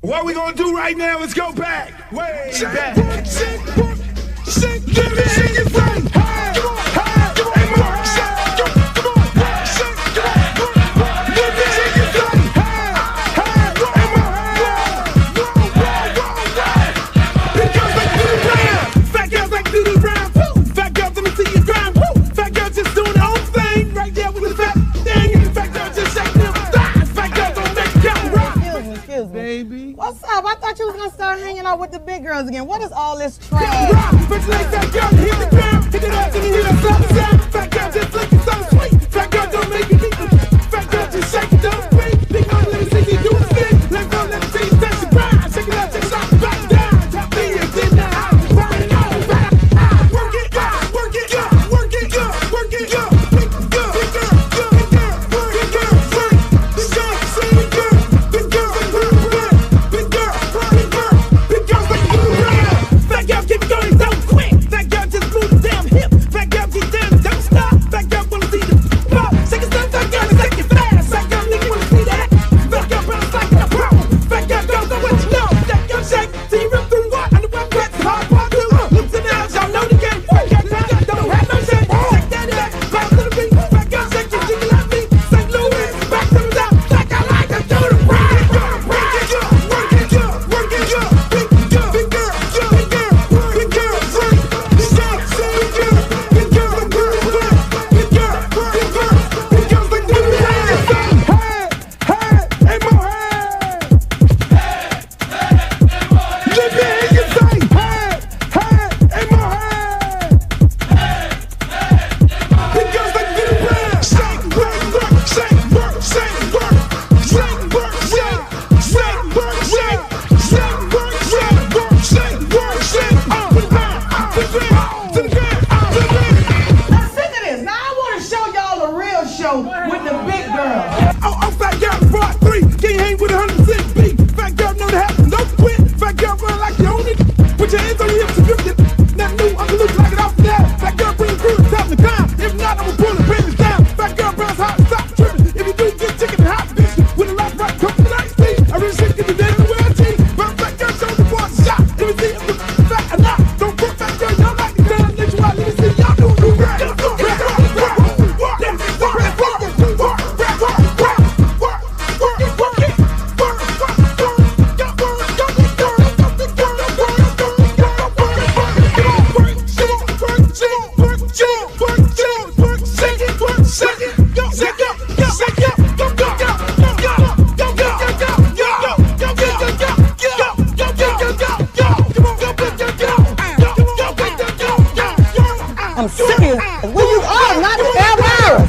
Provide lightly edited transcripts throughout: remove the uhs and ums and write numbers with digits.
What we gonna do right now is go back, way back. Give me your brain. Hey, come on, hey, come on, hey, come on, come on, come on. Give me your brain. Hey, hey, come on, because like do the round. Fat girls like do the round. Woo. Fat girls, let me see you grind. Woo. Fat girls just doing their own thing right there with the fat thing. And the fat girls just shaking them thighs. Fat girls don't make it count right. Excuse me. Baby. What's up? I thought you was gonna start hanging out with the big girls again. What is all this trash? But like that girl, hit the ground, hit it up, and you hear that sound. Fat girl just looking so sweet. Fat girl don't make it equal. Fat girl just shake it, don't speak. Big girl, let me see you do a spin. Let go, let me see you touch the ground. Shake it up, back down. Top me is in the house. Work it, work it, work it, work it, work it, big girl, big girl, big girl, big girl, big girl, big girl, big girl, big girl, big girl, big girl, like you around. Fat girl keep going so quick. Fat girl just move the damn hip. Fat girl keep down, don't stop. Fat girl wanna see the pop. Shake it down, fat girl, shake it fast. Fat girl nigga wanna see that. Fat girl bounce like a pro. Fat girl don't know what you know. Fat girl shake, see you rip through what? On the web, that's hard part two. Loops in the house, y'all know the game. Fat girl don't have no shame. Shake that back, bounce to the beat. Fat girl shake your jiggle like me. St. Louis, back to the top. Like I like to do the ride. Work it, work it, work it, big girl, big girl, big girl, big girl, big girl, big girl, big girl, big girl, big girl, big girl, big girl, like do the ride. Hey, hey, hey, mo, hey. Let me hear you say, hey, hey, hey, mo, hey. Big girls like do the ride. Shake, work, work, shake, work, shake, work, shake, work, shake, shake, work, shake, shake, work, shake, work, shake, work, shake. To the ground, to the ground, to the ground, to the ground. Now sick of this. Now I want to show y'all the real show with the big girls. Oh, fat girl, part 3. Can't hang with 100% beat. Fat girl know to happen, don't quit. Fat girl run like you own it. Put your hands on your hips and grip it. Nothing new, I'm loose like it off the net. Fat girl bring through the top of the climb. If not, I'ma pull the panties down. Fat girl bounce hot, stop tripping. If you do, get chicken and hot fish. With a lot right, come to the night speed. I really shit get the day to wear a tee. Bounce fat girl, show the boy shot. Let me see if the fat or not. Don't put fat girl, y'all like the down. Let you out, let me see y'all do the rap. I'm serious. Where you are, not the Elvira.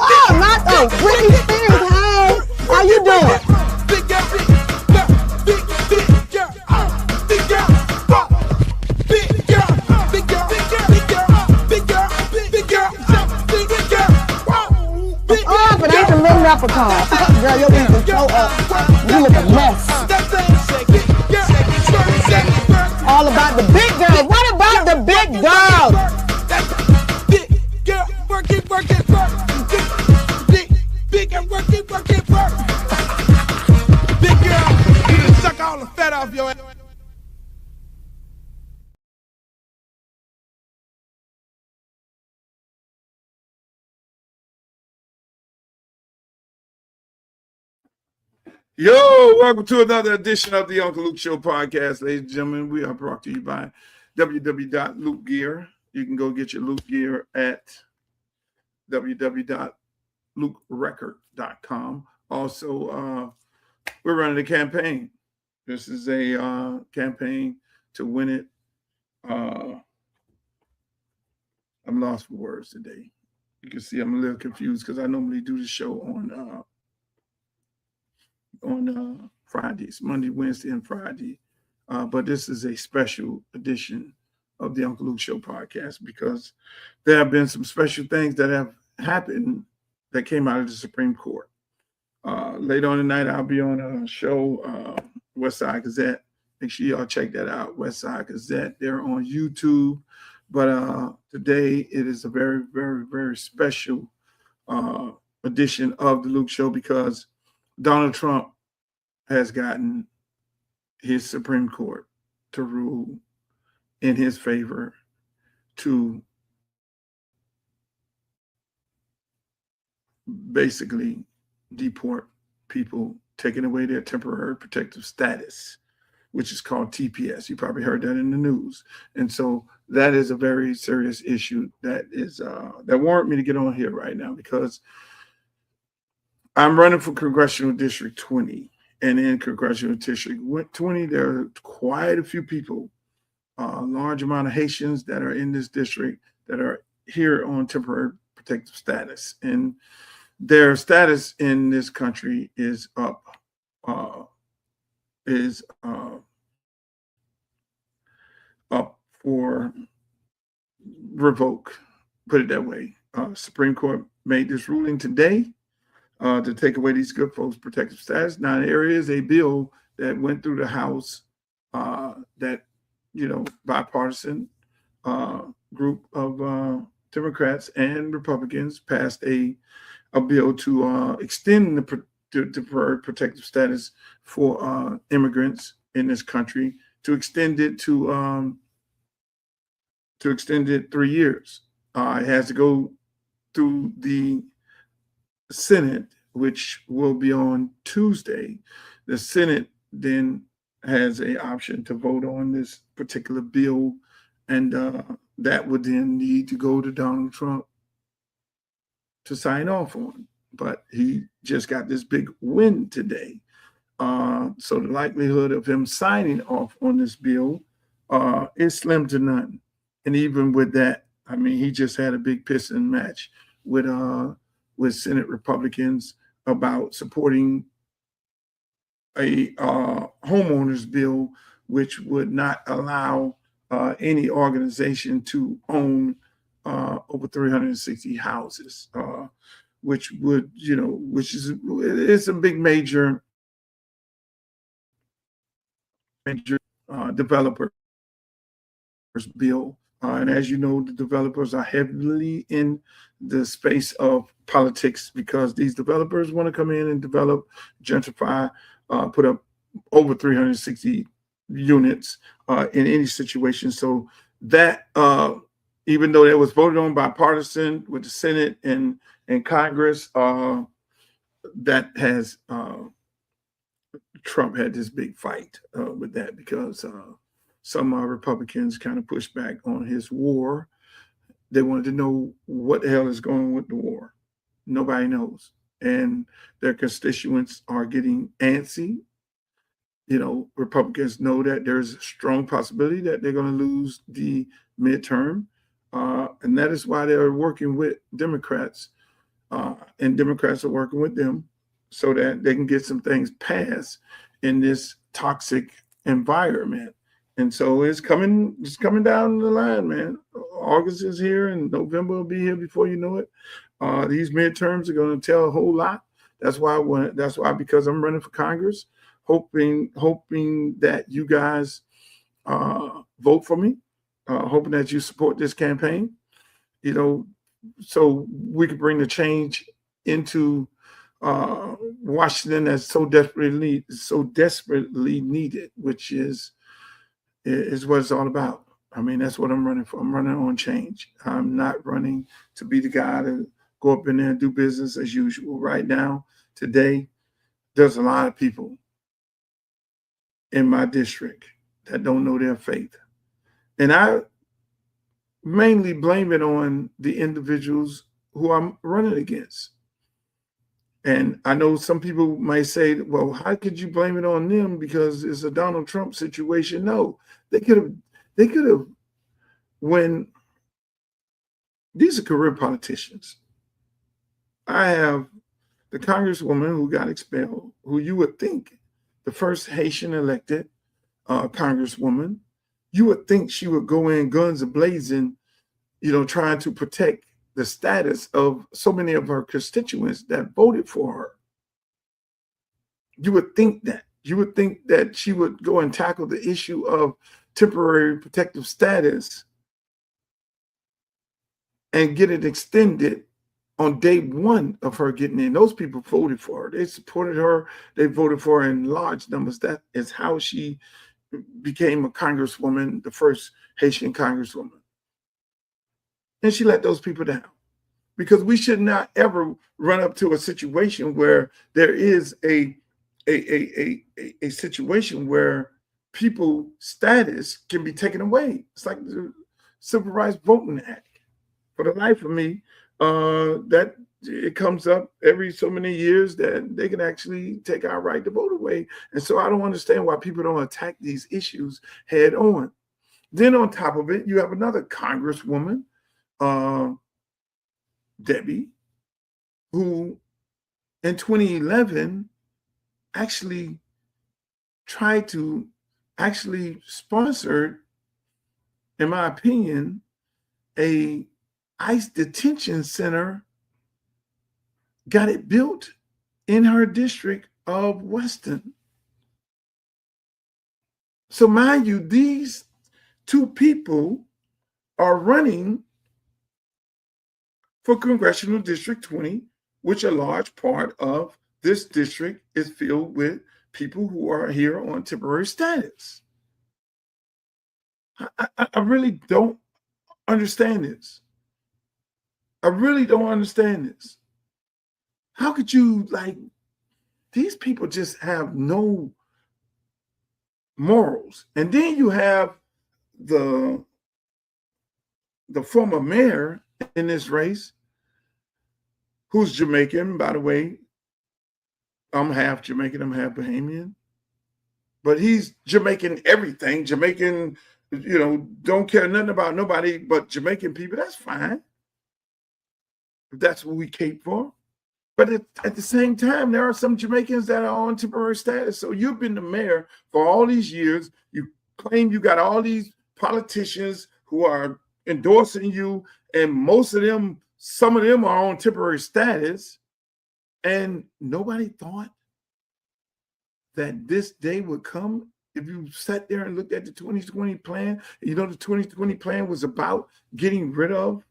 Oh, not the Britney Spears. Hey, how you doing? Oh, but ain't the little leprechaun. Girl, your wings is so up. You look a mess. All about the big girls. What about the big girls? Big girl, work it, work it, work. Big girl, work it, work it, work. Big girl, you done suck all the fat off your ass. Yo, welcome to another edition of the Uncle Luke Show podcast. Ladies and gentlemen, we are brought to you by www.lukegear. You can go get your Luke gear at www.lukerecord.com. Also, we're running a campaign. This is a campaign to win it. I'm lost for words today. You can see I'm a little confused because I normally do the show on Fridays, Monday, Wednesday, and Friday. But this is a special edition of the Uncle Luke Show podcast because there have been some special things that have happened that came out of the Supreme Court. Later on tonight, I'll be on a show, West Side Gazette. Make sure y'all check that out, West Side Gazette. They're on YouTube. But today it is a very, very, very special edition of the Luke Show because Donald Trump has gotten his Supreme Court to rule in his favor to basically deport people, taking away their temporary protective status, which is called TPS. You probably heard that in the news. And so that is a very serious issue that is that warrant me to get on here right now because I'm running for Congressional District 20. And in Congressional District 20, there are quite a few people, a large amount of Haitians that are in this district that are here on temporary protective status. And their status in this country is up for revoke, put it that way. Supreme Court made this ruling today to take away these good folks' protective status. Now, there is a bill that went through the House that, bipartisan group of Democrats and Republicans passed a bill to extend the temporary protective status for immigrants in this country, to extend it to 3 years. It has to go through the Senate, which will be on Tuesday. The Senate then has an option to vote on this particular bill, and that would then need to go to Donald Trump to sign off on. But he just got this big win today. So the likelihood of him signing off on this bill is slim to none. And even with that, I mean, he just had a big pissing match with Senate Republicans about supporting a homeowners bill, which would not allow any organization to own over 360 houses, which would, it's a big major developers bill. And as you know, the developers are heavily in the space of politics because these developers want to come in and develop, gentrify, put up over 360 units in any situation. So that, even though that was voted on bipartisan with the Senate and Congress, that has Trump had this big fight with that because some Republicans kind of pushed back on his war. They wanted to know what the hell is going on with the war. Nobody knows. And their constituents are getting antsy. Republicans know that there's a strong possibility that they're going to lose the midterm. And that is why they're working with Democrats. And Democrats are working with them so that they can get some things passed in this toxic environment. And so it's coming down the line, man. August is here and November will be here before you know it. These midterms are going to tell a whole lot. That's why because I'm running for Congress, hoping that you guys vote for me, hoping that you support this campaign, so we can bring the change into Washington that's so desperately needed, which is what it's all about. I mean, that's what I'm running for. I'm running on change. I'm not running to be the guy to go up in there and do business as usual. Right now, today, there's a lot of people in my district that don't know their faith. And I mainly blame it on the individuals who I'm running against. And I know some people might say, well, how could you blame it on them because it's a Donald Trump situation? No, they could have, when these are career politicians. I have the congresswoman who got expelled, who you would think the first Haitian elected congresswoman, you would think she would go in guns a-blazing, trying to protect the status of so many of her constituents that voted for her. You would think that. You would think that she would go and tackle the issue of temporary protective status and get it extended on day one of her getting in. Those people voted for her. They supported her. They voted for her in large numbers. That is how she became a congresswoman, the first Haitian congresswoman. And she let those people down, because we should not ever run up to a situation where there is a situation where people's status can be taken away. It's like the Civil Rights Voting Act. For the life of me, that it comes up every so many years that they can actually take our right to vote away. And so I don't understand why people don't attack these issues head on. Then on top of it, you have another congresswoman, Debbie, who in 2011 actually tried to sponsor, in my opinion, a ICE detention center, got it built in her district of Weston. So mind you, these two people are running for Congressional District 20, which a large part of this district is filled with people who are here on temporary status. I really don't understand this. I really don't understand this. How could you, like, these people just have no morals. And then you have the former mayor in this race, who's Jamaican, by the way. I'm half Jamaican, I'm half Bahamian. But he's Jamaican everything. Jamaican, don't care nothing about nobody but Jamaican people. That's fine. If that's what we cape for. But at the same time, there are some Jamaicans that are on temporary status. So you've been the mayor for all these years. You claim you got all these politicians who are endorsing you, and some of them are on temporary status. And nobody thought that this day would come. If you sat there and looked at the 2020 plan, the 2020 plan was about getting rid of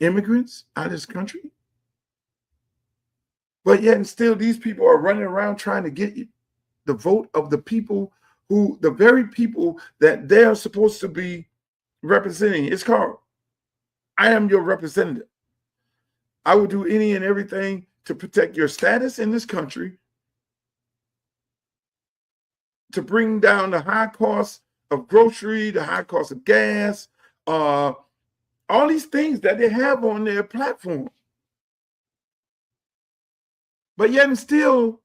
immigrants out of this country. But yet and still, these people are running around trying to get the vote of the people the very people that they are supposed to be representing. It's called, I am your representative. I will do any and everything to protect your status in this country, to bring down the high cost of grocery, the high cost of gas, all these things that they have on their platform. But yet and still,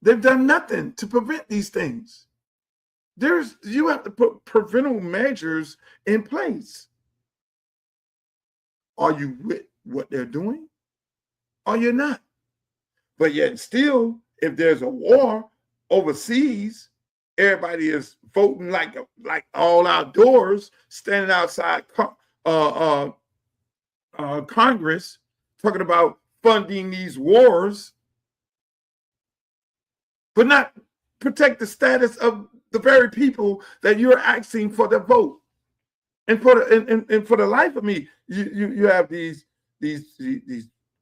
they've done nothing to prevent these things. You have to put preventable measures in place. Are you with what they're doing? Or you're not? But yet and still, if there's a war overseas, everybody is voting like all outdoors, standing outside Congress, talking about funding these wars, but not protect the status of the very people that you're asking for their vote. And for the life of me, you have these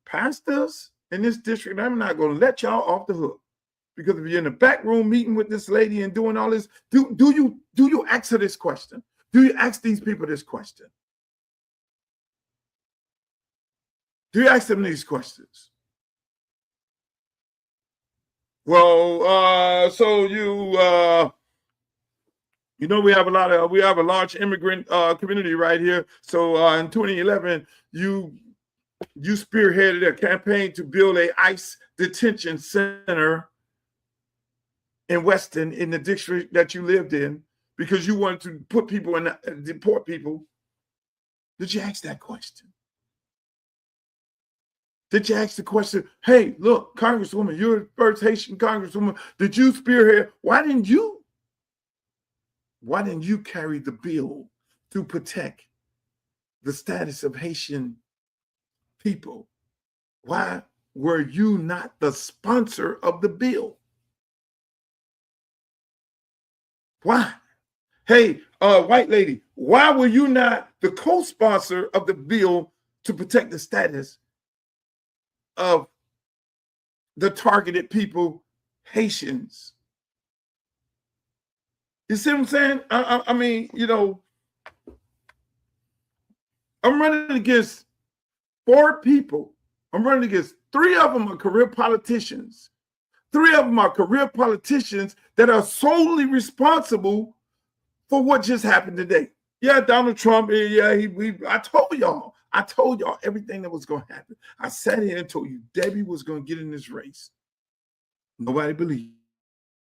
pastors in this district. I'm not going to let y'all off the hook, because if you're in the back room meeting with this lady and doing all this, do you ask her this question? Do you ask these people this question? Do you ask them these questions? Well, so we have a large immigrant community right here. So in 2011, you spearheaded a campaign to build a ICE detention center in Weston, in the district that you lived in, because you wanted to put people in, deport people. Did you ask that question? Did you ask the question, hey, look, Congresswoman, you're the first Haitian Congresswoman. Did you spearhead? Why didn't you carry the bill to protect the status of Haitian people? Why were you not the sponsor of the bill? Why? Hey, white lady, why were you not the co-sponsor of the bill to protect the status of the targeted people, Haitians. You see what I'm saying? I mean, you know, I'm running against 4 people. I'm running against 3 of them are career politicians. 3 of them are career politicians that are solely responsible for what just happened today. Yeah, Donald Trump, I told y'all everything that was going to happen. I sat here and told you Debbie was going to get in this race. Nobody believed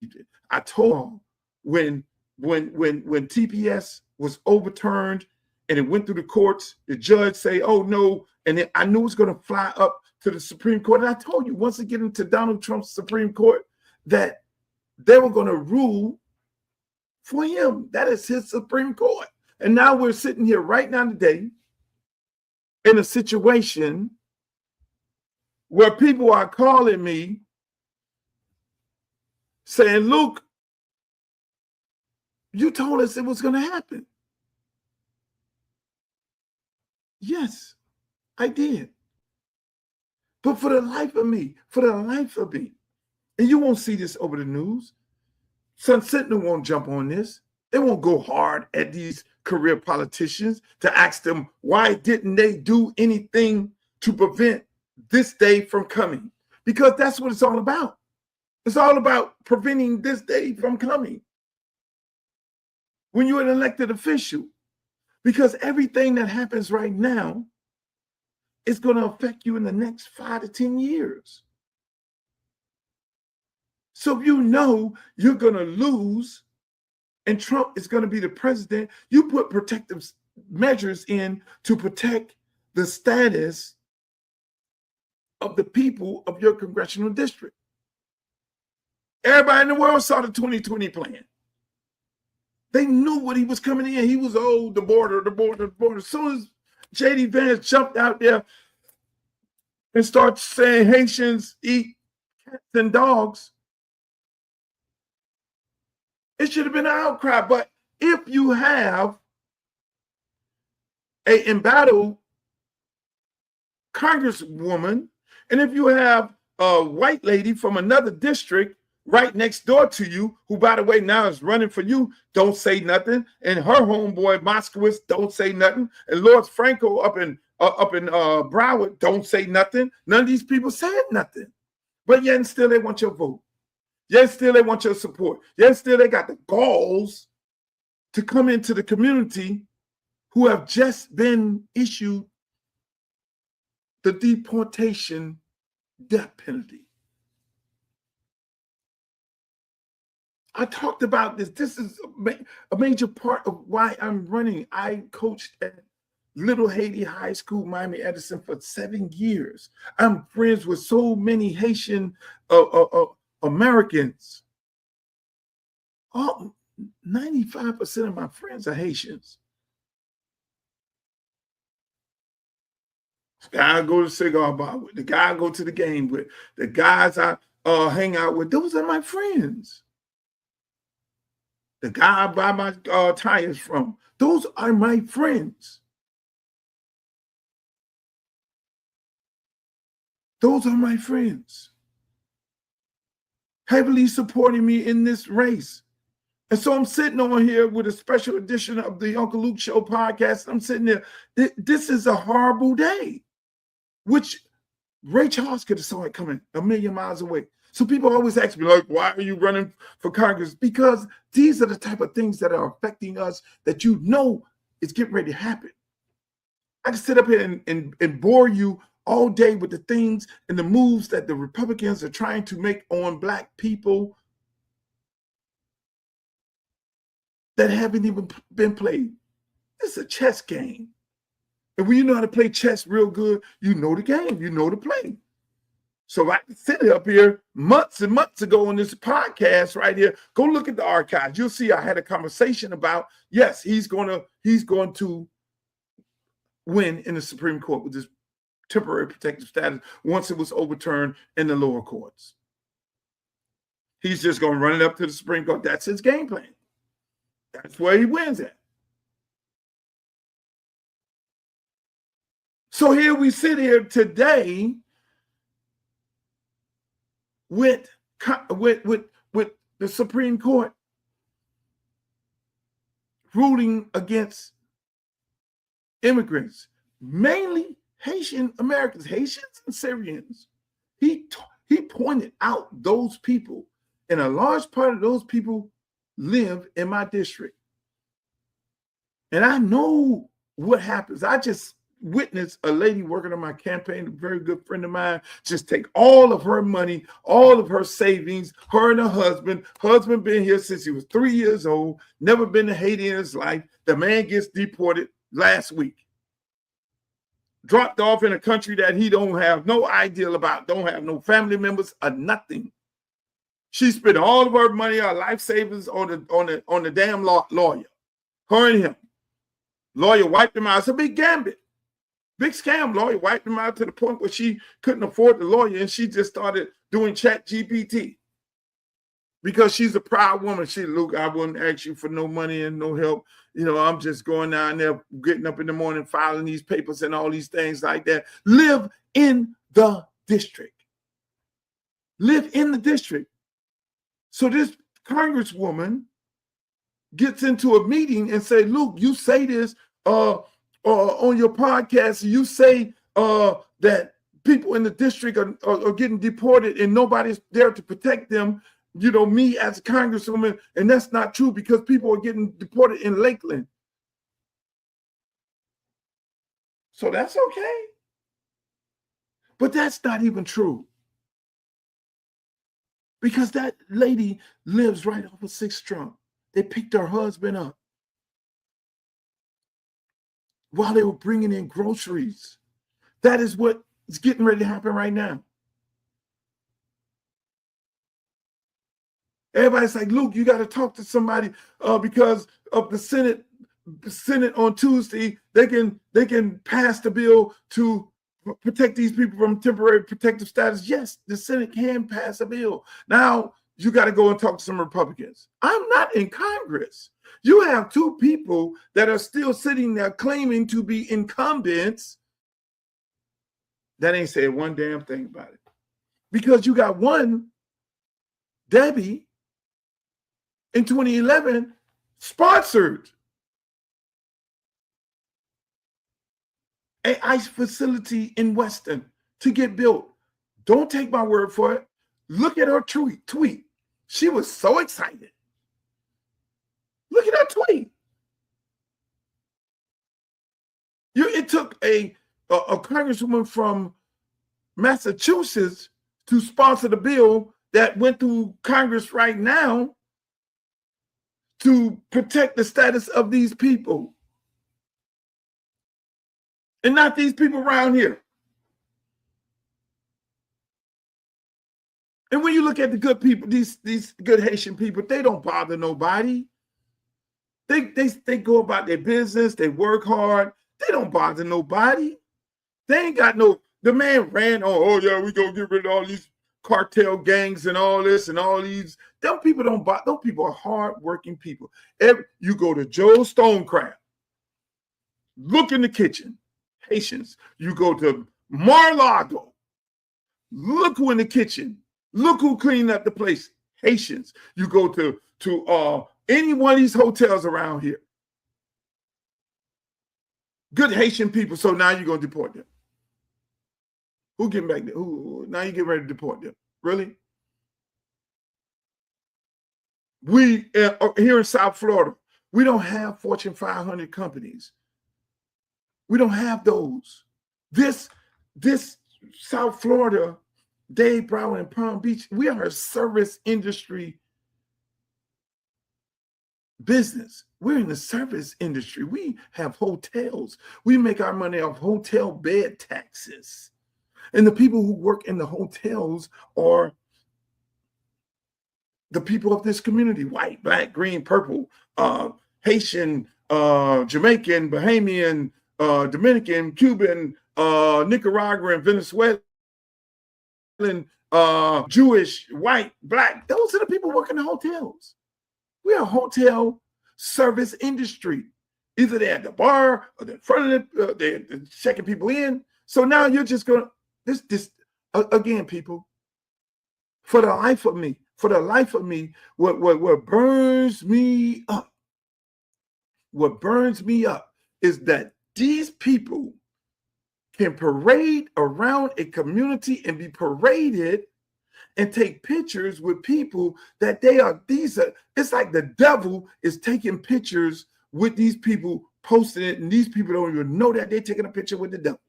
it. I told y'all when TPS was overturned and it went through the courts, the judge say, oh no, and then I knew it was going to fly up to the Supreme Court. And I told you once it get into Donald Trump's Supreme Court that they were going to rule for him. That is his Supreme Court. And now we're sitting here right now today in a situation where people are calling me saying, Luke, you told us it was going to happen. Yes, I did. But for the life of me, and you won't see this over the news, Sun Sentinel won't jump on this. They won't go hard at these career politicians to ask them why didn't they do anything to prevent this day from coming? Because that's what it's all about. It's all about preventing this day from coming. When you're an elected official, because everything that happens right now is going to affect you in the next 5 to 10 years. So if you know you're going to lose and Trump is going to be the president, you put protective measures in to protect the status of the people of your congressional district. Everybody in the world saw the 2020 plan. They knew what he was coming in. He was, the border. As soon as J.D. Vance jumped out there and started saying Haitians eat cats and dogs, it should have been an outcry. But if you have an embattled congresswoman, and if you have a white lady from another district right next door to you, who, by the way, now is running for you, don't say nothing, and her homeboy Moskowitz, don't say nothing, and Lord Franco up in Broward, don't say nothing. None of these people said nothing, but yet and still they want your vote. Yet still they want your support. Yet still they got the galls to come into the community who have just been issued the deportation death penalty. I talked about this. This is a major part of why I'm running. I coached at Little Haiti High School, Miami Edison, for 7 years. I'm friends with so many Haitian Americans. 95% of my friends are Haitians. The guy I go to the cigar bar with, the guy I go to the game with, the guys I hang out with, those are my friends. The guy I buy my tires from, those are my friends. Those are my friends. Heavily supporting me in this race. And so I'm sitting on here with a special edition of the Uncle Luke Show podcast. I'm sitting there. This is a horrible day, which Ray Charles could have saw it coming a million miles away. So people always ask me, like, why are you running for Congress? Because these are the type of things that are affecting us that you know is getting ready to happen. I can sit up here and bore you all day with the things and the moves that the Republicans are trying to make on Black people that haven't even been played. It's a chess game. And when you know how to play chess real good, you know the game, you know the play. So I sit up here months and months ago on this podcast right here. Go look at the archives. You'll see I had a conversation about, yes, he's going to win in the Supreme Court with this temporary protective status once it was overturned in the lower courts. He's just going to run it up to the Supreme Court. That's his game plan. That's where he wins at. So here we sit here today with the Supreme Court ruling against immigrants, mainly Haitian Americans, Haitians and Syrians. He pointed out those people, and a large part of those people live in my district. And I know what happens. I just witnessed a lady working on my campaign, a very good friend of mine, just take all of her money, all of her savings, her and her husband been here since he was 3 years old, never been to Haiti in his life. The man gets deported last week, dropped off in a country that he don't have no idea about, don't have no family members or nothing. She spent all of her money, her life savings on the damn lawyer, her and him. Lawyer wiped him out. It's a big gambit. Big scam. Lawyer wiped him out to the point where she couldn't afford the lawyer, and she just started doing ChatGPT because she's a proud woman. She, Luke, I wouldn't ask you for no money and no help. You know, I'm just going down there, getting up in the morning, filing these papers and all these things like that. Live in the district. Live in the district. So this congresswoman gets into a meeting and say, Luke, you say this on your podcast, you say that people in the district are getting deported and nobody's there to protect them, you know, me as a congresswoman, and that's not true because people are getting deported in Lakeland. So that's okay. But that's not even true. Because that lady lives right off of 6th Street. They picked her husband up while they were bringing in groceries. That is what is getting ready to happen right now. Everybody's like, Luke, you got to talk to somebody because of the Senate on Tuesday. They can pass the bill to protect these people from temporary protective status. Yes, the Senate can pass a bill. Now, you got to go and talk to some Republicans. I'm not in Congress. You have two people that are still sitting there claiming to be incumbents that ain't saying one damn thing about it. Because you got one, Debbie, in 2011, sponsored an ICE facility in Weston to get built. Don't take my word for it. Look at her tweet. She was so excited. Look at her tweet. It took a congresswoman from Massachusetts to sponsor the bill that went through Congress right now to protect the status of these people. And not these people around here. And when you look at the good people, these good Haitian people, they don't bother nobody. They go about their business. They work hard. They don't bother nobody. They ain't got no. The man ran on. Oh yeah, we gonna get rid of all these cartel gangs and all this and all these. Them people don't bother. Those people are hardworking people. You go to Joe Stonecraft. Look in the kitchen, Haitians. You go to Mar-a-Lago. Look who in the kitchen. Look who cleaned up the place. Haitians. You go to any one of these hotels around here. Good Haitian people. So now you're going to deport them. Who getting back there? Now you get ready to deport them. Really? We here in South Florida, we don't have Fortune 500 companies. We don't have those. This South Florida, Dade, Broward, and Palm Beach, we are a service industry business. We're in the service industry. We have hotels. We make our money off hotel bed taxes. And the people who work in the hotels are the people of this community: white, black, green, purple, Haitian, Jamaican, Bahamian, Dominican, Cuban, Nicaraguan, Venezuelan, Jewish, white, black. Those are the people working in hotels. We are a hotel service industry. Either they're at the bar or they're in front of they're checking people in. So now you're just going to, again, people, for the life of me, what burns me up, is that these people can parade around a community and be paraded and take pictures with people that it's like the devil is taking pictures with these people, posting it, and these people don't even know that they're taking a picture with the devil.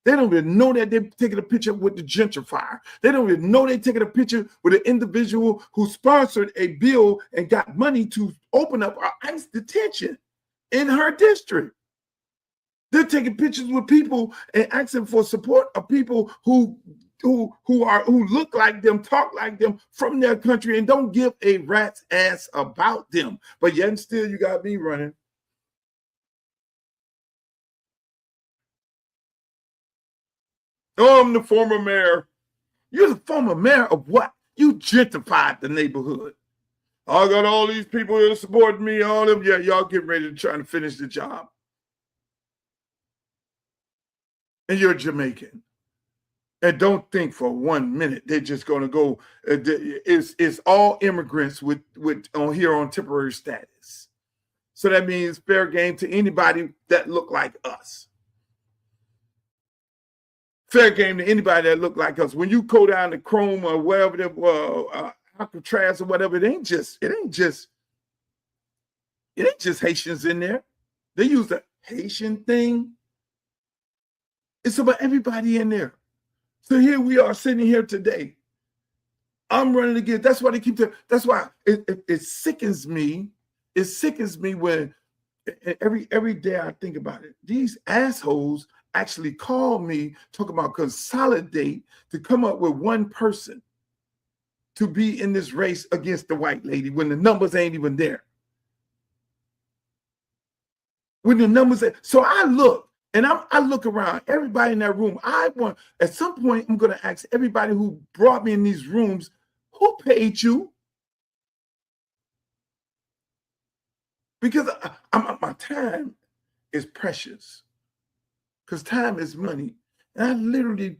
They don't even know that they're taking a picture with the gentrifier. They don't even know they're taking a picture with an individual who sponsored a bill and got money to open up our ICE detention in her district. They're taking pictures with people and asking for support of people who look like them, talk like them, from their country, and don't give a rat's ass about them. But yet and still, you got me running. Oh, I'm the former mayor. You're the former mayor of what? You gentrified the neighborhood. I got all these people here supporting me, all of them. Yeah, y'all getting ready to try to finish the job. And you're Jamaican. And don't think for 1 minute they're just going to go. It's all immigrants with on here on temporary status. So that means fair game to anybody that look like us. Fair game to anybody that look like us. When you go down to Chrome or wherever, Alcatraz or whatever, it ain't just Haitians in there. They use the Haitian thing. It's about everybody in there. So here we are sitting here today. I'm running again. That's why they keep telling. That's why it sickens me. It sickens me when every day I think about it. These assholes actually call me, talk about consolidate to come up with one person to be in this race against the white lady when the numbers ain't even there. When the numbers are, so I look. And I look around, everybody in that room. At some point, I'm going to ask everybody who brought me in these rooms, who paid you? Because my time is precious. Because time is money. And I literally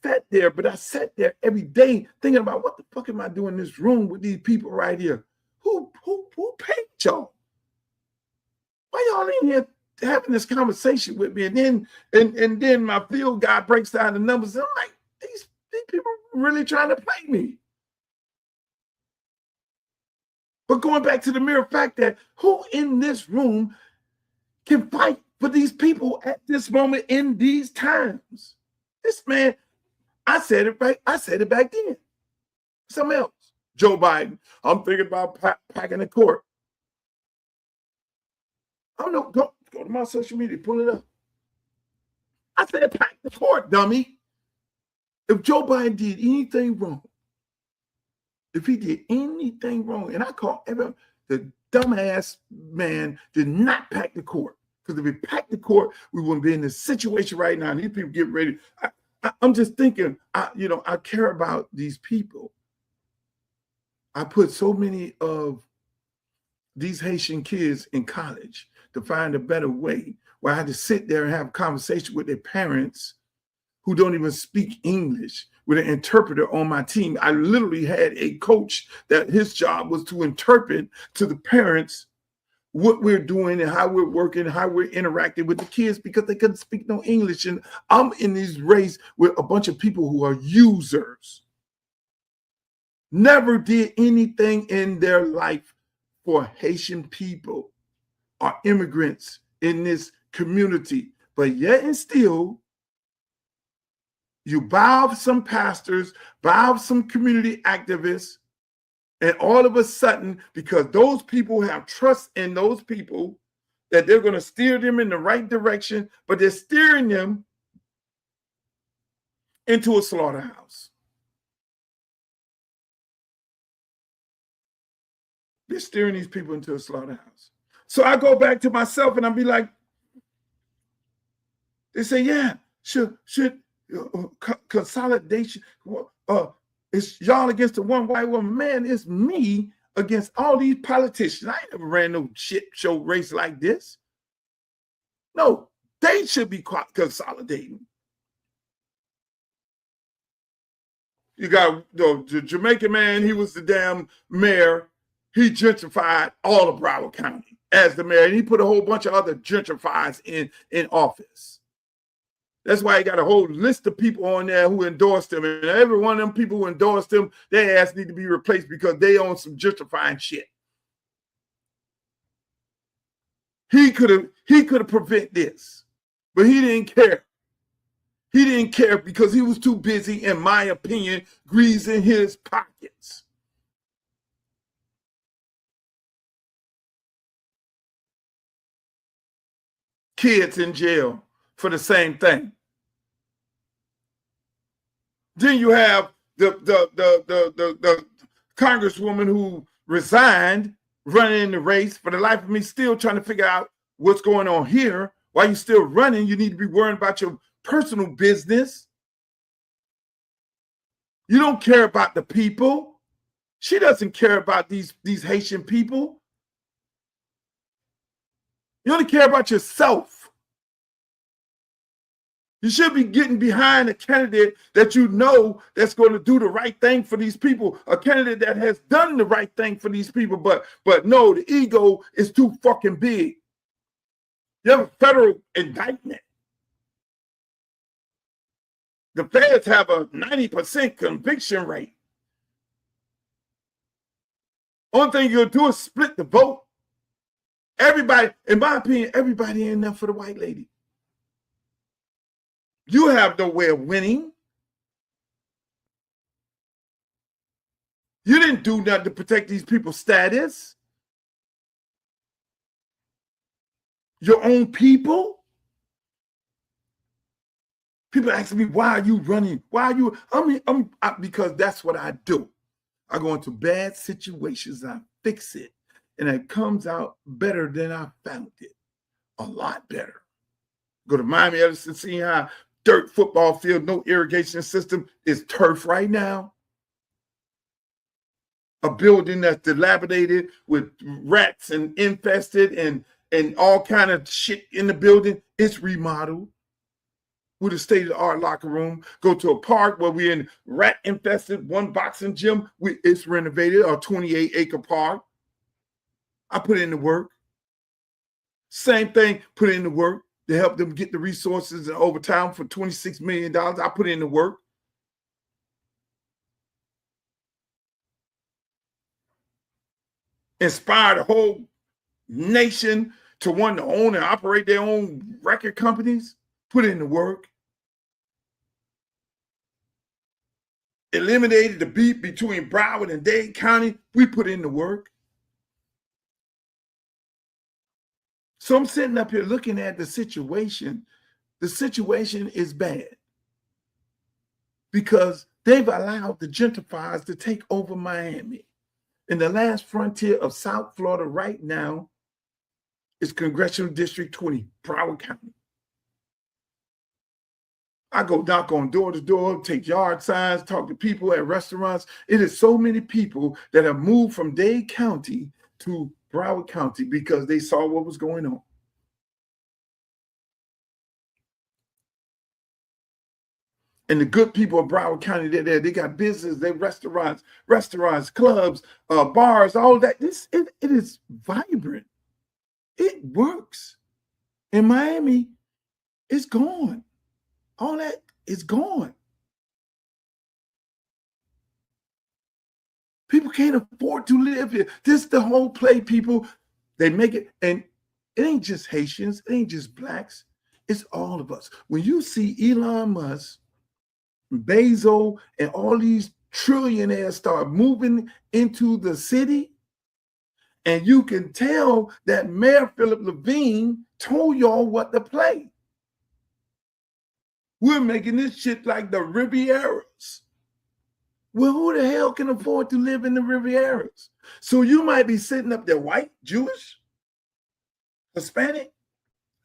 sat there, but I sat there every day thinking about what the fuck am I doing in this room with these people right here? Who paid y'all? Why y'all in here having this conversation with me, and then my field guy breaks down the numbers, and I'm like, these people are really trying to play me. But going back to the mere fact that who in this room can fight for these people at this moment in these times? This man, I said it back then. Something else. Joe Biden, I'm thinking about packing the court. I don't know, go to my social media, pull it up. I said, pack the court, dummy. If Joe Biden did anything wrong, and I call everyone, the dumbass man did not pack the court. Because if he packed the court, we wouldn't be in this situation right now. And these people get ready. I'm just thinking, I care about these people. I put so many of these Haitian kids in college to find a better way, where I had to sit there and have a conversation with their parents who don't even speak English, with an interpreter on my team. I literally had a coach that his job was to interpret to the parents what we're doing and how we're working, how we're interacting with the kids, because they couldn't speak no English. And I'm in this race with a bunch of people who are users. Never did anything in their life for Haitian people or immigrants in this community. But yet and still, you bow some pastors, bow some community activists, and all of a sudden, because those people have trust in those people, that they're going to steer them in the right direction, but they're steering them into a slaughterhouse. They're steering these people into a slaughterhouse. So I go back to myself and I'll be like, they say, yeah, should consolidation, it's y'all against the one white woman. Man, it's me against all these politicians. I ain't never ran no shit show race like this. No, they should be consolidating. You got the Jamaican man, he was the damn mayor. He gentrified all of Broward County as the mayor, and he put a whole bunch of other gentrifiers in office. That's why he got a whole list of people on there who endorsed him, and every one of them people who endorsed him, their ass need to be replaced because they own some gentrifying shit. He could have prevented this, but he didn't care. He didn't care because he was too busy, in my opinion, greasing his pockets. Kids in jail for the same thing. Then you have the congresswoman who resigned, running in the race. For the life of me, still trying to figure out what's going on here. While you're still running, you need to be worrying about your personal business. You don't care about the people. She doesn't care about these Haitian people. You only care about yourself. You should be getting behind a candidate that you know that's going to do the right thing for these people, a candidate that has done the right thing for these people, but no, the ego is too fucking big. You have a federal indictment. The feds have a 90% conviction rate. Only thing you'll do is split the vote. Everybody, in my opinion, everybody ain't enough for the white lady. You have no way of winning. You didn't do nothing to protect these people's status. Your own people. People ask me, why are you running? Why are you? Because that's what I do. I go into bad situations, I fix it, and it comes out better than I found it. A lot better. Go to Miami, Edison, see how dirt football field, no irrigation system, is turf right now. A building that's dilapidated with rats and infested and all kind of shit in the building, it's remodeled. With a state-of-the-art locker room, go to a park where we're in rat-infested, one boxing gym, it's renovated, a 28-acre park. I put in the work. Same thing, put in the work to help them get the resources in overtime for $26 million. I put in the work. Inspire the whole nation to want to own and operate their own record companies. Put in the work. Eliminated the beef between Broward and Dade County. We put in the work. So I'm sitting up here looking at the situation. The situation is bad because they've allowed the gentrifiers to take over Miami. And the last frontier of South Florida right now is Congressional District 20, Broward County. I go knock on door to door, take yard signs, talk to people at restaurants. It is so many people that have moved from Dade County to Broward County because they saw what was going on. And the good people of Broward County, they're there. They got business, they restaurants, clubs, bars, all that. It is vibrant. It works. In Miami, it's gone. All that is gone. People can't afford to live here. This is the whole play, people. They make it, and it ain't just Haitians, it ain't just blacks, it's all of us. When you see Elon Musk, Bezos, and all these trillionaires start moving into the city, and you can tell that Mayor Philip Levine told y'all what to play. We're making this shit like the Rivieras. Well, who the hell can afford to live in the Rivieras? So you might be sitting up there, white, Jewish, Hispanic.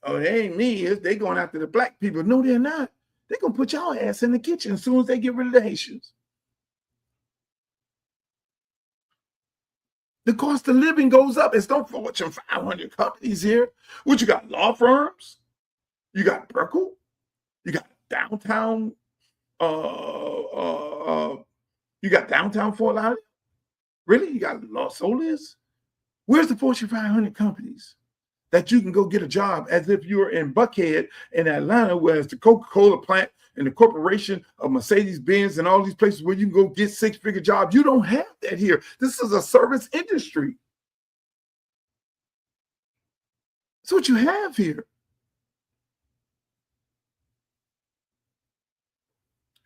Oh, they ain't me. They going after the black people. No, they're not. They're going to put y'all ass in the kitchen as soon as they get rid of the Haitians. The cost of living goes up. It's no Fortune 500 companies here. What, you got law firms? You got Brickell. You got downtown. You got downtown Fort Lauderdale. Really? You got Los Olas? Where's the Fortune 500 companies that you can go get a job as if you're in Buckhead in Atlanta, whereas the Coca-Cola plant and the corporation of Mercedes-Benz and all these places where you can go get six-figure jobs? You don't have that here. This is a service industry. That's what you have here.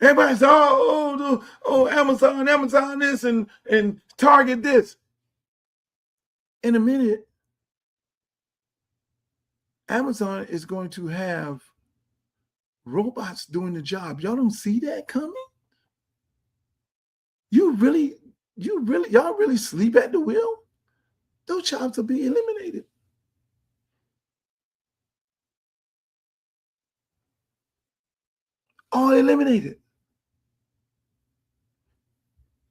Everybody's Amazon this and Target this. In a minute, Amazon is going to have robots doing the job. Y'all don't see that coming? Y'all really sleep at the wheel? Those jobs will be eliminated. All eliminated.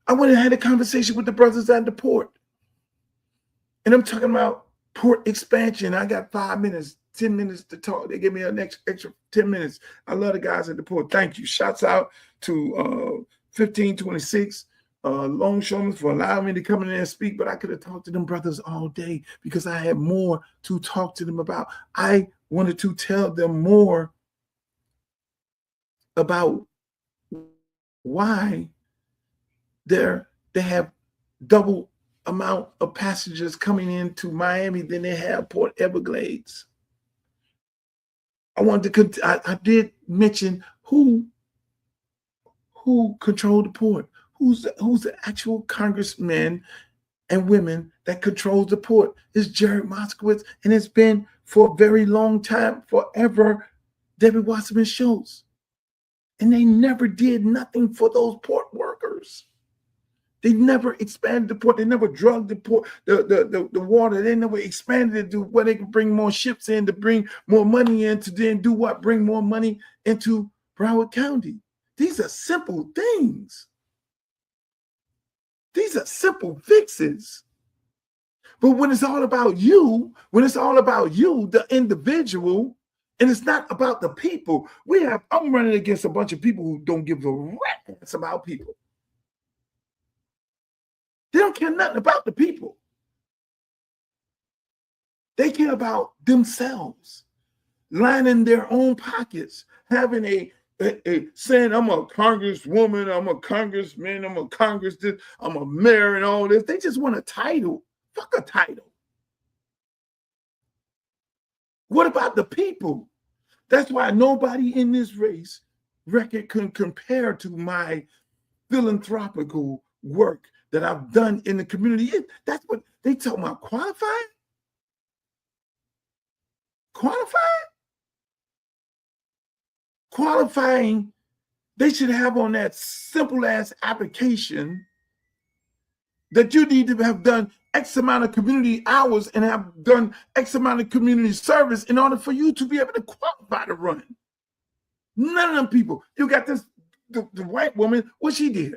I went and had a conversation with the brothers at the port. And I'm talking about port expansion. I got 5 minutes, 10 minutes to talk. They give me an extra 10 minutes. I love the guys at the port. Thank you. Shouts out to 1526 Longshoremen for allowing me to come in there and speak. But I could have talked to them brothers all day because I had more to talk to them about. I wanted to tell them more about why they have double amount of passengers coming into Miami than they have Port Everglades. I did mention who controlled the port. Who's the actual congressmen and women that controls the port? It's Jared Moskowitz, and it's been for a very long time, forever, Debbie Wasserman Schultz. And they never did nothing for those port workers. They never expanded the port. They never drugged the port, the water. They never expanded it to where they can bring more ships in to bring more money in to then do what? Bring more money into Broward County. These are simple things. These are simple fixes. But when it's all about you, the individual, and it's not about the people, I'm running against a bunch of people who don't give a rat's about people. They don't care nothing about the people. They care about themselves, lining their own pockets, having saying, I'm a congresswoman, I'm a congressman, I'm a mayor and all this. They just want a title. Fuck a title. What about the people? That's why nobody in this race record can compare to my philanthropical work that I've done in the community. That's what they talk about. Qualified? Qualifying, they should have on that simple ass application that you need to have done X amount of community hours and have done X amount of community service in order for you to be able to qualify to run. None of them people. You got this, the white woman, what she did.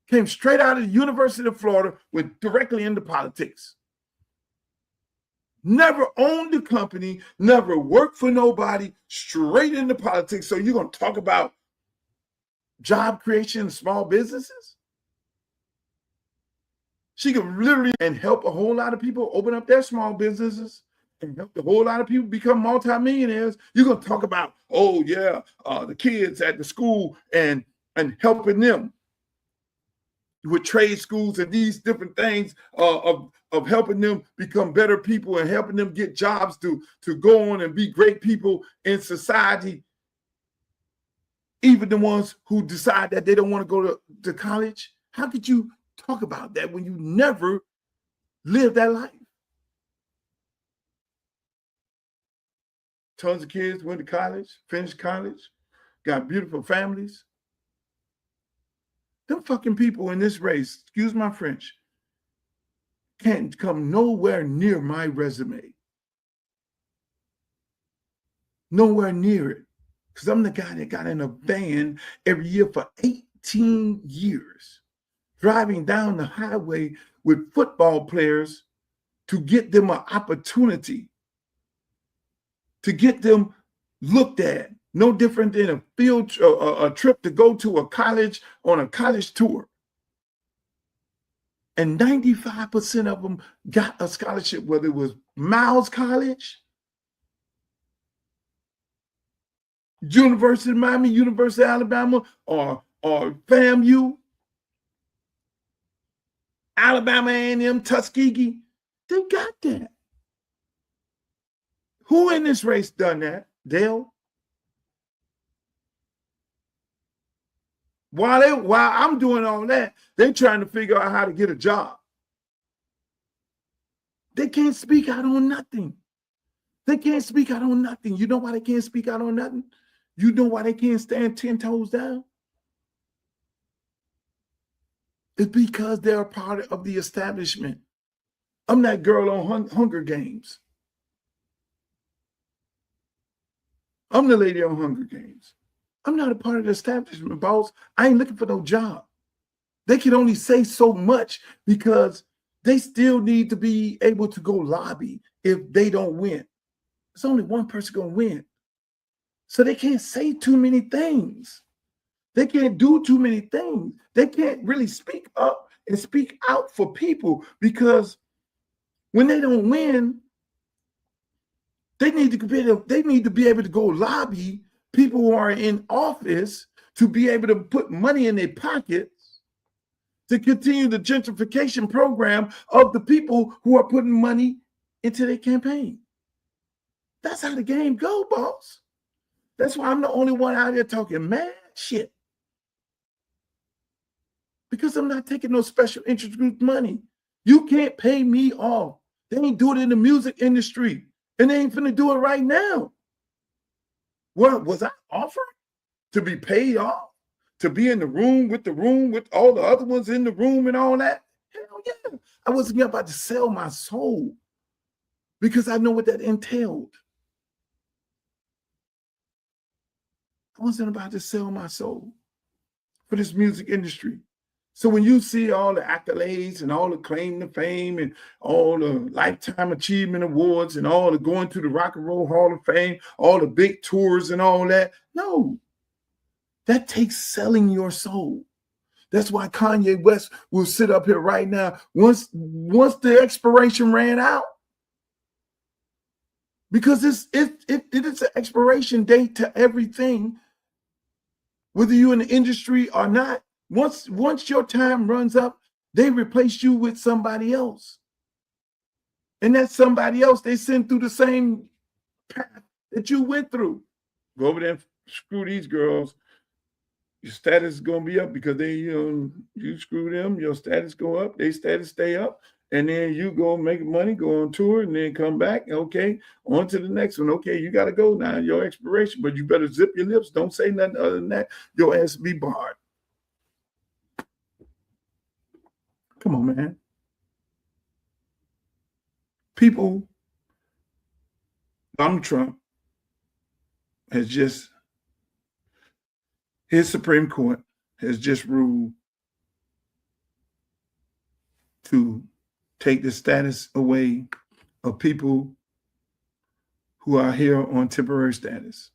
Came straight out of the University of Florida, went directly into politics. Never owned a company, never worked for nobody, straight into politics. So you're going to talk about job creation and small businesses? She can literally and help a whole lot of people open up their small businesses and help a whole lot of people become multimillionaires. You're going to talk about, the kids at the school and helping them with trade schools and these different things of helping them become better people and helping them get jobs to go on and be great people in society. Even the ones who decide that they don't want to go to college. How could you talk about that when you never lived that life? Tons of kids went to college, finished college, got beautiful families. Them fucking people in this race, excuse my French, can't come nowhere near my resume. Nowhere near it. Because I'm the guy that got in a van every year for 18 years, driving down the highway with football players to get them an opportunity, to get them looked at, no different than a trip to go to a college on a college tour. And 95% of them got a scholarship, whether it was Miles College, University of Miami, University of Alabama, or FAMU, Alabama A&M, Tuskegee. They got that. Who in this race done that? Dale? While I'm doing all that, they're trying to figure out how to get a job. They can't speak out on nothing. They can't speak out on nothing. You know why they can't speak out on nothing? You know why they can't stand 10 toes down? It's because they're a part of the establishment. I'm that girl on Hunger Games. I'm the lady on Hunger Games. I'm not a part of the establishment, boss. I ain't looking for no job. They can only say so much because they still need to be able to go lobby if they don't win. There's only one person going to win. So they can't say too many things. They can't do too many things. They can't really speak up and speak out for people because when they don't win, they need to be able to go lobby people who are in office to be able to put money in their pockets to continue the gentrification program of the people who are putting money into their campaign. That's how the game go, boss. That's why I'm the only one out there talking mad shit. Because I'm not taking no special interest group money. You can't pay me off. They ain't do it in the music industry. And they ain't finna do it right now. What was I offered to be paid off? To be in the room with all the other ones in the room and all that? Hell yeah. I wasn't about to sell my soul because I know what that entailed. I wasn't about to sell my soul for this music industry. So when you see all the accolades and all the claim to fame and all the lifetime achievement awards and all the going to the Rock and Roll Hall of Fame, all the big tours and all that, no, that takes selling your soul. That's why Kanye West will sit up here right now once the expiration ran out. Because it is an expiration date to everything, whether you're in the industry or not. Once your time runs up, they replace you with somebody else. And that somebody else, they send through the same path that you went through. Go over there and screw these girls. Your status is going to be up because you screw them, your status go up, their status stay up. And then you go make money, go on tour, and then come back. Okay, on to the next one. Okay, you got to go now, your expiration. But you better zip your lips. Don't say nothing other than that. Your ass will be barred. Come on, man. People, Donald Trump has just, his Supreme Court has just ruled to take the status away of people who are here on temporary status.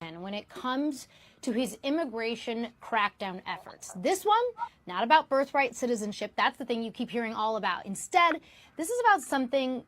And when it comes to his immigration crackdown efforts, this one, not about birthright citizenship. That's the thing you keep hearing all about. Instead, this is about something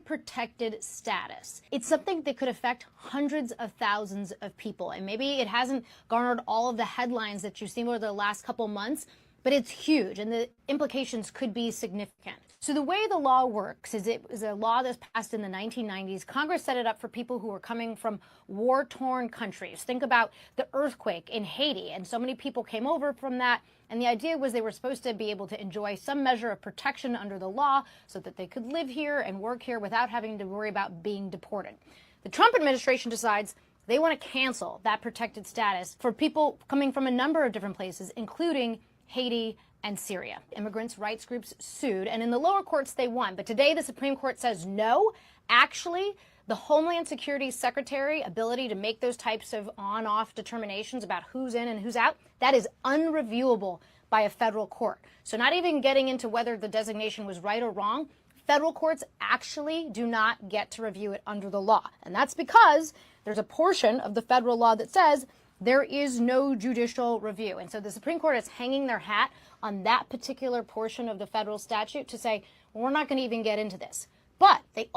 protected status. It's something that could affect hundreds of thousands of people. And maybe it hasn't garnered all of the headlines that you've seen over the last couple months, but it's huge and the implications could be significant. So the way the law works is it is a law that's passed in the 1990s. Congress set it up for people who are coming from war-torn countries. Think about the earthquake in Haiti, and so many people came over from that. And the idea was they were supposed to be able to enjoy some measure of protection under the law so that they could live here and work here without having to worry about being deported. The Trump administration decides they want to cancel that protected status for people coming from a number of different places, including Haiti and Syria. Immigrants' rights groups sued, and in the lower courts they won. But today the Supreme Court says no. Actually, the Homeland Security Secretary ability to make those types of on-off determinations about who's in and who's out, that is unreviewable by a federal court. So not even getting into whether the designation was right or wrong, federal courts actually do not get to review it under the law. And that's because there's a portion of the federal law that says there is no judicial review. And so the Supreme Court is hanging their hat on that particular portion of the federal statute to say, well, we're not going to even get into this. But they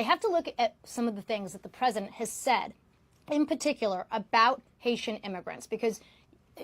have to look at some of the things that the president has said, in particular about Haitian immigrants, because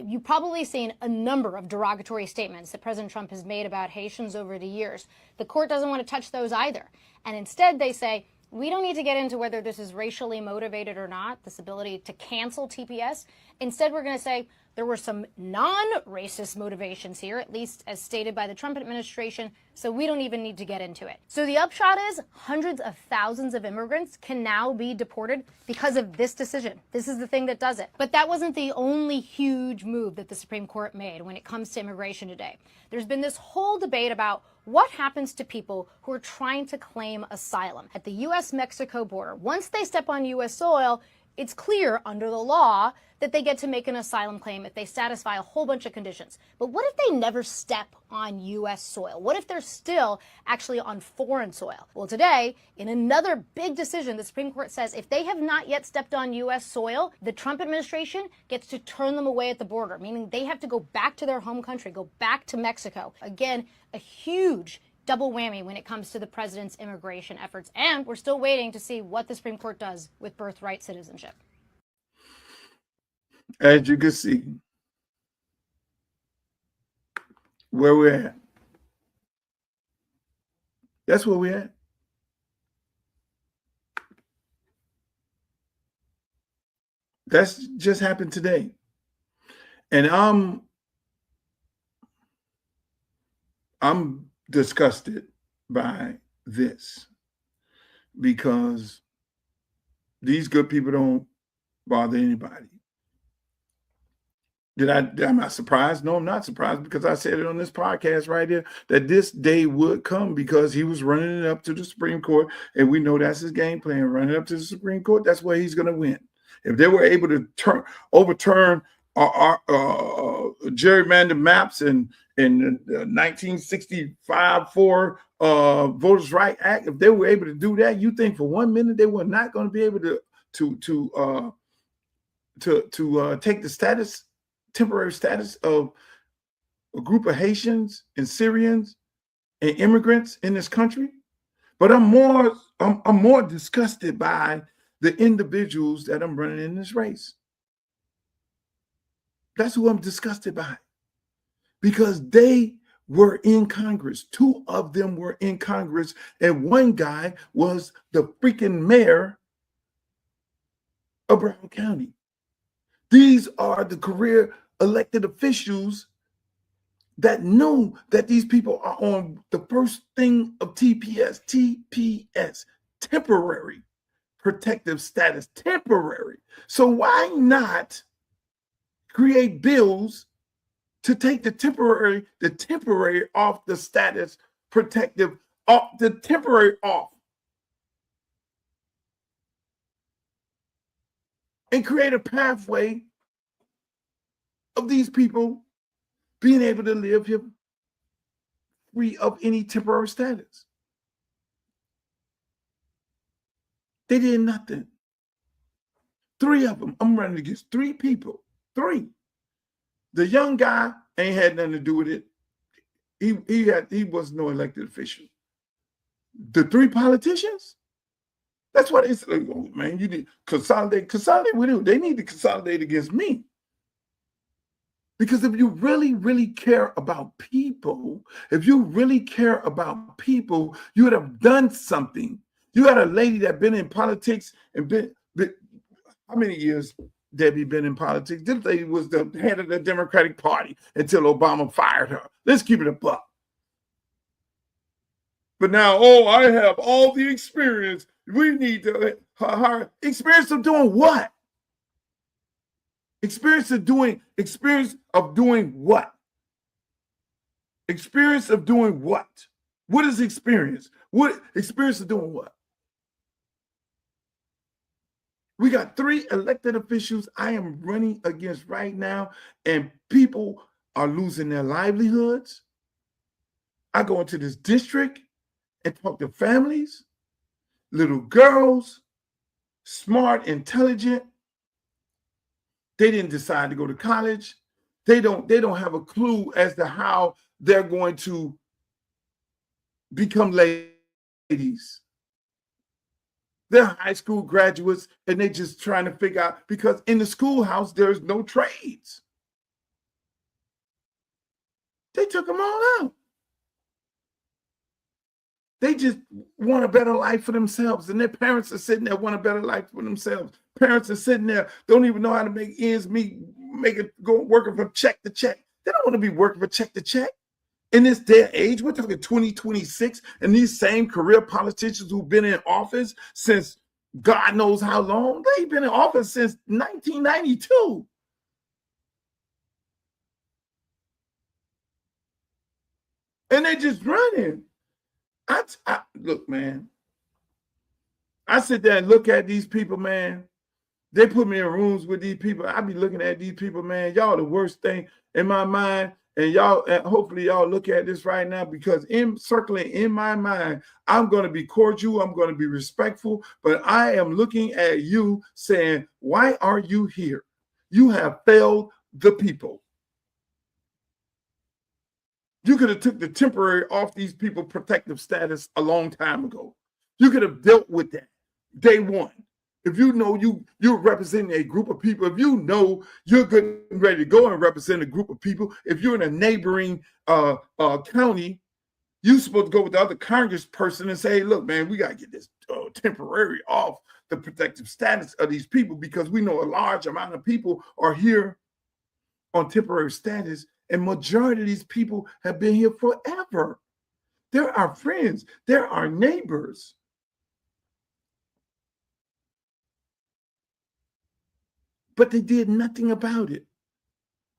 you've probably seen a number of derogatory statements that President Trump has made about Haitians over the years. The court doesn't want to touch those either. And instead they say, we don't need to get into whether this is racially motivated or not, this ability to cancel TPS. Instead, we're going to say there were some non-racist motivations here, at least as stated by the Trump administration, so we don't even need to get into it. So the upshot is hundreds of thousands of immigrants can now be deported because of this decision. This is the thing that does it. But that wasn't the only huge move that the Supreme Court made when it comes to immigration today. There's been this whole debate about what happens to people who are trying to claim asylum at the U.S.-Mexico border. Once they step on U.S. soil, it's clear under the law that they get to make an asylum claim if they satisfy a whole bunch of conditions. But what if they never step on U.S. soil? What if they're still actually on foreign soil? Well, today, in another big decision, the Supreme Court says if they have not yet stepped on U.S. soil, the Trump administration gets to turn them away at the border, meaning they have to go back to their home country, go back to Mexico. Again, a huge double whammy when it comes to the president's immigration efforts. And we're still waiting to see what the Supreme Court does with birthright citizenship. As you can see, where we're at. That's where we're at. That's just happened today. And I'm disgusted by this because these good people don't bother anybody. Am I surprised? No, I'm not surprised because I said it on this podcast right here that this day would come because he was running it up to the Supreme Court, and we know that's his game plan, running up to the Supreme Court. That's where he's going to win. If they were able to overturn gerrymandered maps in the 1965 Voters' Right Act, if they were able to do that, you think for 1 minute they were not going to be able to take the temporary status of a group of Haitians and Syrians and immigrants in this country? But I'm more disgusted by the individuals that I'm running in this race. That's who I'm disgusted by, because they were in Congress. 2 of them were in Congress, and one guy was the freaking mayor of Brown County. These are the career elected officials that knew that these people are on the first thing of TPS, temporary protective status, temporary. So why not create bills to take the temporary off the status protective, off the temporary off, and create a pathway of these people being able to live here free of any temporary status? They did nothing. 3 of them. I'm running against 3 people. 3. The young guy ain't had nothing to do with it. He was no elected official. The 3 politicians, that's what they said. Oh, man, you need consolidate with you. They need to consolidate against me. Because if you really, really care about people, you would have done something. You had a lady that been in politics and been how many years, Debbie, been in politics? This lady was the head of the Democratic Party until Obama fired her. Let's keep it a buck. But now, I have all the experience. We need to hire experience of doing what? Experience of doing what? Experience of doing what? What is experience? What experience of doing what? We got 3 elected officials I am running against right now, and people are losing their livelihoods. I go into this district and talk to families, little girls, smart, intelligent. They didn't decide to go to college. They don't have a clue as to how they're going to become ladies. They're high school graduates and they're just trying to figure out, because in the schoolhouse, there's no trades. They took them all out. They just want a better life for themselves, and their parents are sitting there want a better life for themselves. Parents are sitting there, don't even know how to make ends meet, make it go working from check to check. They don't want to be working from check to check. In this day and age, we're talking 2026, and these same career politicians who've been in office since God knows how long, they've been in office since 1992. And they're just running. I look, man, I sit there and look at these people, man. They put me in rooms with these people. I be looking at these people, man. Y'all the worst thing in my mind. And y'all, hopefully y'all look at this right now, because circling in my mind, I'm going to be cordial. I'm going to be respectful. But I am looking at you saying, why are you here? You have failed the people. You could have took the temporary off these people protective status a long time ago. You could have dealt with that day one. If you know you're representing a group of people, if you know you're good and ready to go and represent a group of people, if you're in a neighboring county, you're supposed to go with the other congressperson and say, hey, look, man, we got to get this temporary off the protective status of these people, because we know a large amount of people are here on temporary status. And majority of these people have been here forever. They're our friends. They're our neighbors. But they did nothing about it.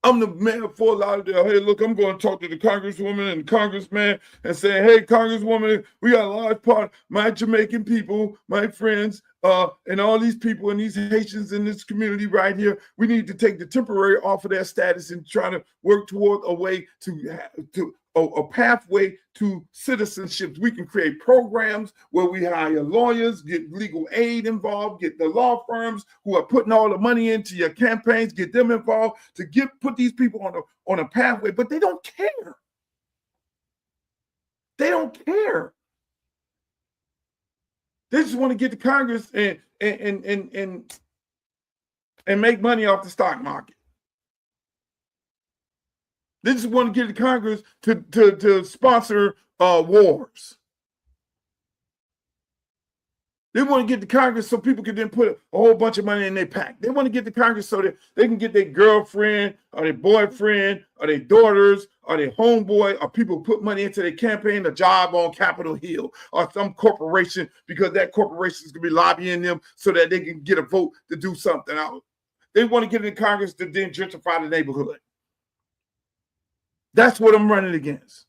I'm the man for a lot of them. Hey, look, I'm going to talk to the congresswoman and the congressman and say, hey, congresswoman, we got a large part, my Jamaican people, my friends, and all these people and these Haitians in this community right here, we need to take the temporary off of their status and try to work toward a way to a pathway to citizenship. We can create programs where we hire lawyers, get legal aid involved, get the law firms who are putting all the money into your campaigns, get them involved to put these people on a pathway, but they don't care. They don't care. They just want to get to Congress and make money off the stock market. They just want to get to Congress to sponsor wars. They want to get to Congress so people can then put a whole bunch of money in their PAC. They want to get to Congress so that they can get their girlfriend or their boyfriend or their daughters or their homeboy or people put money into their campaign, a job on Capitol Hill or some corporation, because that corporation is going to be lobbying them so that they can get a vote to do something out. They want to get into Congress to then gentrify the neighborhood. That's what I'm running against.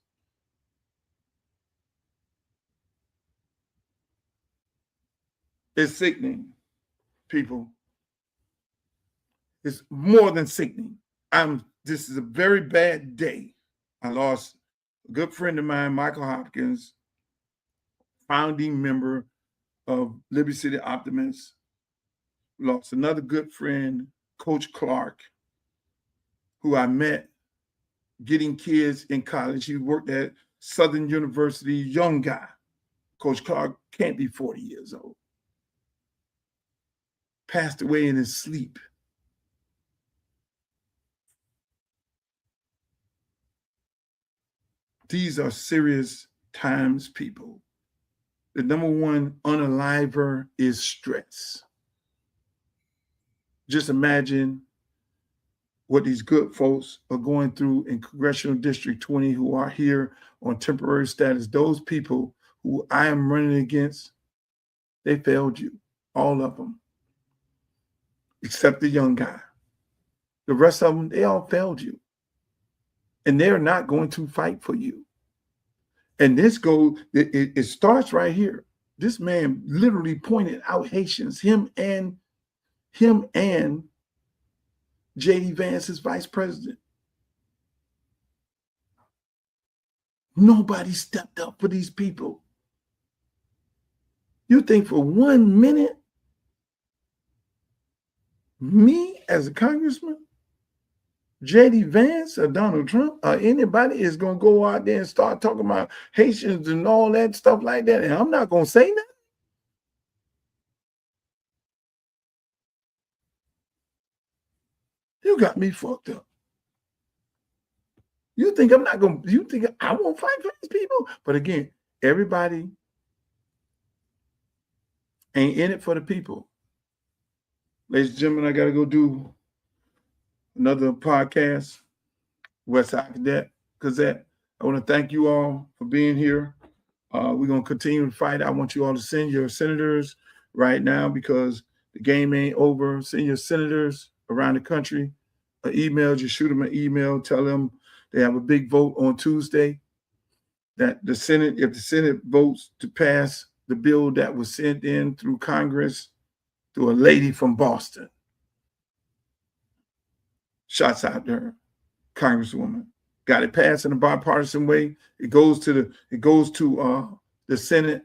It's sickening, people. It's more than sickening. This is a very bad day. I lost a good friend of mine, Michael Hopkins, founding member of Liberty City Optimists. Lost another good friend, Coach Clark, who I met getting kids in college. He worked at Southern University, young guy. Coach Clark can't be 40 years old. Passed away in his sleep. These are serious times, people. The number one unaliver is stress. Just imagine what these good folks are going through in Congressional District 20 who are here on temporary status. Those people who I am running against, they failed you, all of them, except the young guy. The rest of them, they all failed you. And they're not going to fight for you. And this it starts right here. This man literally pointed out Haitians, him and J.D. Vance, his vice president. Nobody stepped up for these people. You think for 1 minute, me as a congressman, J.D. Vance or Donald Trump or anybody is going to go out there and start talking about Haitians and all that stuff like that, and I'm not going to say nothing? You got me fucked up. You think I'm not going to, you think I won't fight for these people? But again, everybody ain't in it for the people. Ladies and gentlemen, I got to go do another podcast, Westside Gazette. I want to thank you all for being here. We're going to continue to fight. I want you all to send your senators right now because the game ain't over. Send your senators around the country an email. Just shoot them an email. Tell them they have a big vote on Tuesday. That the Senate, if the Senate votes to pass the bill that was sent in through Congress through a lady from Boston. Shots out there, Congresswoman. Got it passed in a bipartisan way. It goes to the Senate.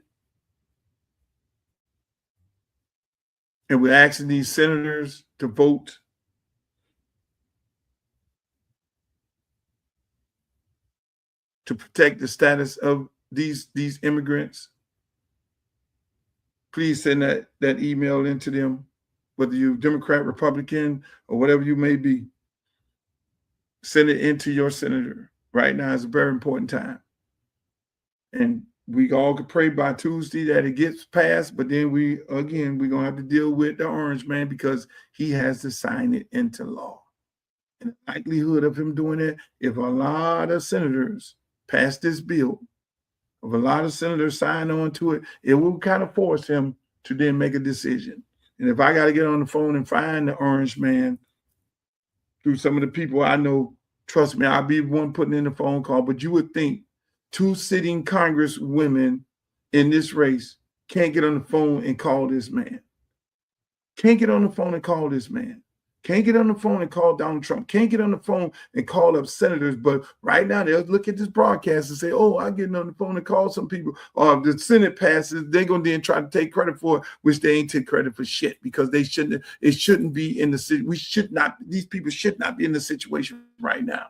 And we're asking these senators to vote to protect the status of these immigrants. Please send that email into them, whether you're Democrat, Republican, or whatever you may be. Send it into your senator. Right now is a very important time. And we all could pray by Tuesday that it gets passed, but then we're going to have to deal with the orange man because he has to sign it into law. And the likelihood of him doing it, if a lot of senators pass this bill, if a lot of senators sign on to it, it will kind of force him to then make a decision. And if I got to get on the phone and find the orange man through some of the people I know, trust me, I'll be the one putting in the phone call. But you would think 2 sitting Congress women in this race can't get on the phone and call this man. Can't get on the phone and call this man. Can't get on the phone and call Donald Trump. Can't get on the phone and call up senators. But right now they'll look at this broadcast and say, oh, I'm getting on the phone and call some people. Or if the Senate passes, they're going to then try to take credit for it, which they ain't take credit for shit because it shouldn't be in the city. These people should not be in the situation right now.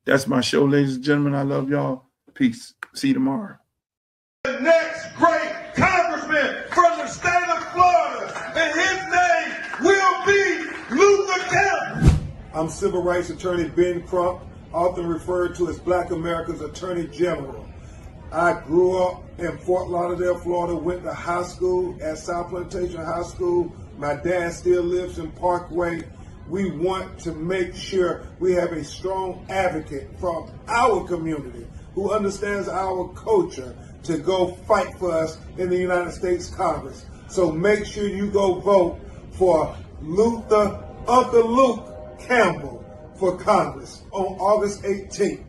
That's my show, ladies and gentlemen. I love y'all. Peace. See you tomorrow. The next great congressman from the state of Florida, and his name will be Luther Campbell. I'm civil rights attorney Ben Crump, often referred to as Black America's Attorney General. I grew up in Fort Lauderdale, Florida, went to high school at South Plantation High School. My dad still lives in Parkway. We want to make sure we have a strong advocate from our community who understands our culture to go fight for us in the United States Congress. So make sure you go vote for Uncle Luke Campbell for Congress on August 18th.